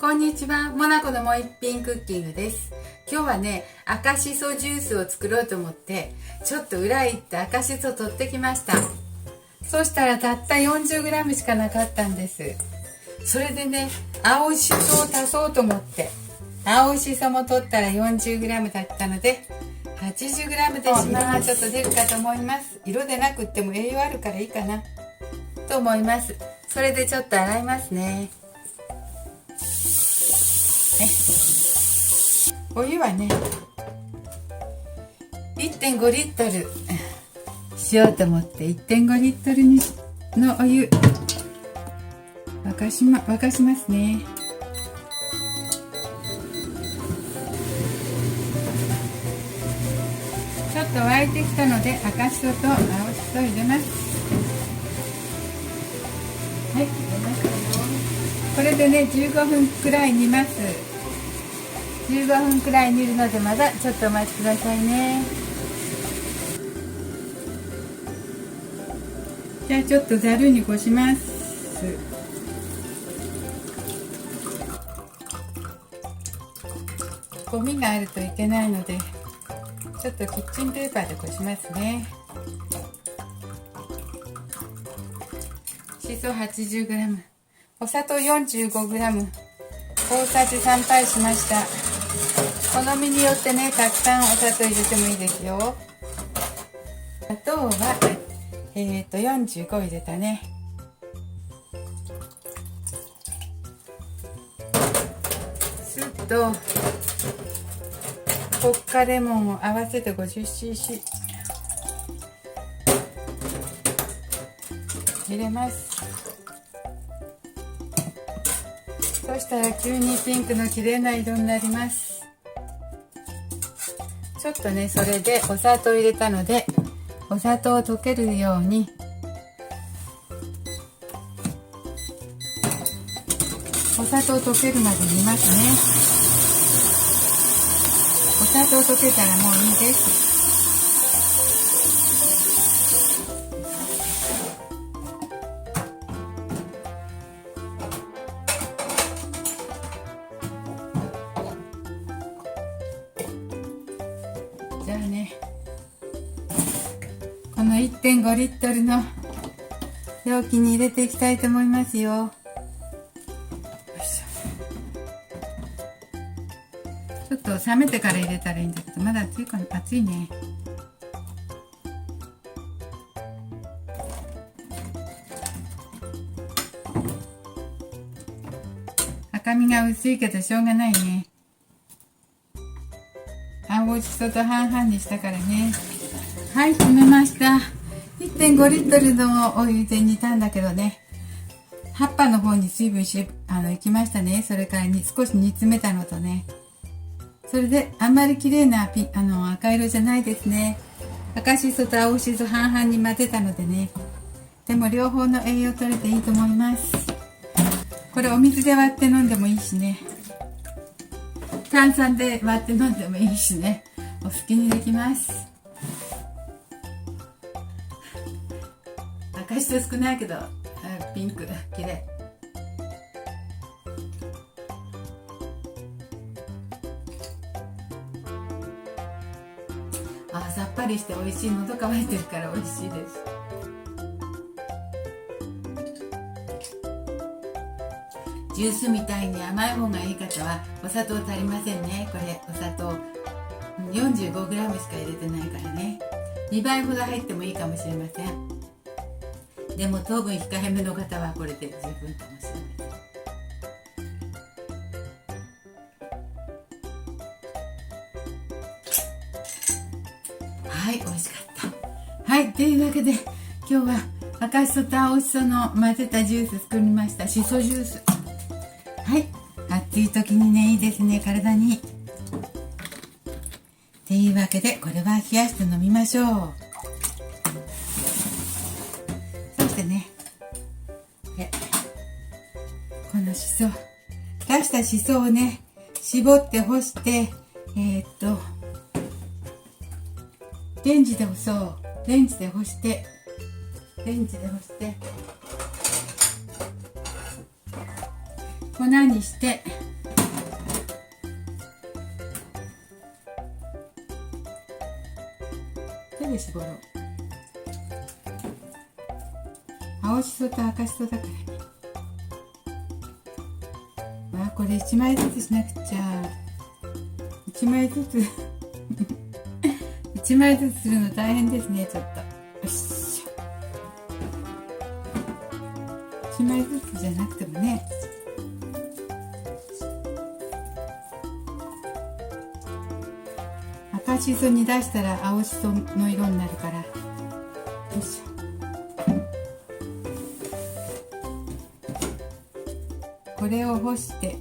こんにちは、モナコのもう一品クッキングです。今日はね、赤しそジュースを作ろうと思ってちょっと裏へ行って赤しそ取ってきました。そしたらたった 40g しかなかったんです。それでね、青しそを足そうと思って青しそも取ったら 40g だったので 80g でします。ちょっと出るかと思います。色でなくっても栄養あるからいいかなと思います。それでちょっと洗いますね。お湯はね 1.5 リットルしようと思って 1.5 リットルのお湯沸かしますね。ちょっと沸いてきたので赤しそと青しそ入れます。はい、入れましたよ。これでね15分くらい煮ます。15分くらい煮るのでまだちょっとお待ちくださいね。じゃあちょっとざるにこします。ゴミがあるといけないのでちょっとキッチンペーパーでこしますね。しそ 80g、 お砂糖 45g、 大さじ3杯しました。好みによってね、たくさんお砂糖入れてもいいですよ。砂糖は45入れたね。酢とポッカレモンを合わせて 50cc 入れます。そしたら急にピンクの綺麗な色になります。ちょっとね、それでお砂糖入れたのでお砂糖を溶けるようにお砂糖溶けるまで煮ますね。お砂糖溶けたらもういいです。じゃあね、この 1.5 リットルの容器に入れていきたいと思いますよ。ちょっと冷めてから入れたらいいんだけど、まだ熱いかな。熱いね。赤みが薄いけどしょうがないね。青しそと半々にしたからね。はい、詰めました。 1.5 リットルのお湯で煮たんだけどね、葉っぱの方に水分いきましたね。それから少し煮詰めたのとね、それであんまり綺麗な赤色じゃないですね。赤しそと青しそ半々に混ぜたのでね、でも両方の栄養取れていいと思います。これお水で割って飲んでもいいしね、炭酸で割って飲んでもいいしね、お好きにできます。赤しそ少ないけどピンク綺麗。さっぱりして美味しい。喉乾いてるから美味しいです。ジュースみたいに甘い方がいい方はお砂糖足りませんね。これお砂糖 45g しか入れてないからね、2倍ほど入ってもいいかもしれません。でも糖分控えめの方はこれで十分かもしれません。はい、美味しかった。はい、というわけで今日は赤しそと青しその混ぜたジュース作りました。しそジュース。はい、暑い時にね、いいですね、体に。というわけでこれは冷やして飲みましょう。そしてね、このしそ、出したしそをね、絞って干してレンジで干そう。レンジで干して粉にしてで絞ろう。青しそと赤しそだからね。わあ、これ1枚ずつしなくちゃ。1枚ずつ1枚ずつするの大変ですね。ちょっとよっしょ。1枚ずつじゃなくてもね。赤しそに出したら青しその色になるから。よいしょ。これを干して、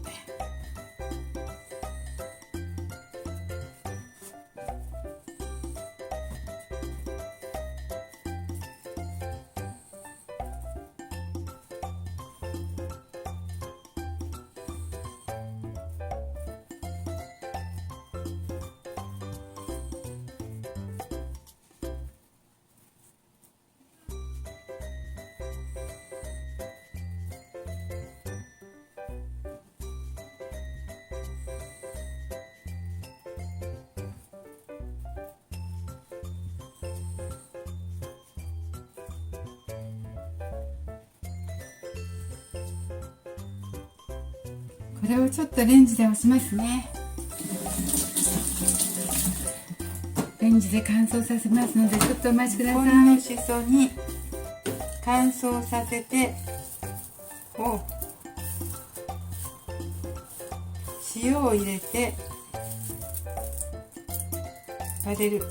これをちょっとレンジで押しますね。レンジで乾燥させますのでちょっとお待ちください。このしそに乾燥させて、塩を入れて混ぜる。ちょっ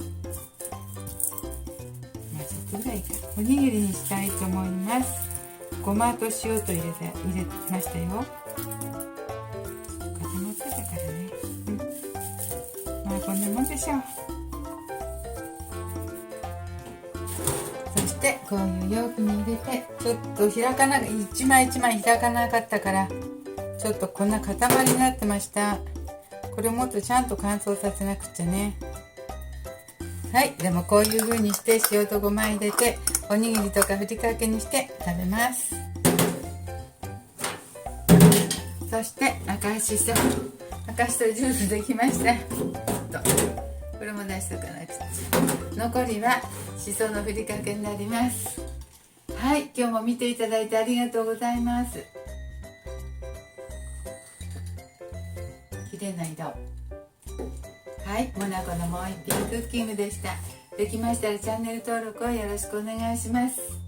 とぐらいか。おにぎりにしたいと思います。ごまと塩と入れましたよ。固まってたからね。まあこんなもんでしょう。そしてこういう容器に入れて、ちょっと一枚一枚開かなかったからちょっとこんな塊になってました。これもっとちゃんと乾燥させなくちゃね。はい、でもこういう風にして塩とごま入れておにぎりとかふりかけにして食べます。そして赤しそジュースできました。これも出しとかなくちゃ。残りはしそのふりかけになります。はい、今日も見ていただいてありがとうございます。綺麗な色。はい、モナコのもう一品クッキングでした。できましたらチャンネル登録をよろしくお願いします。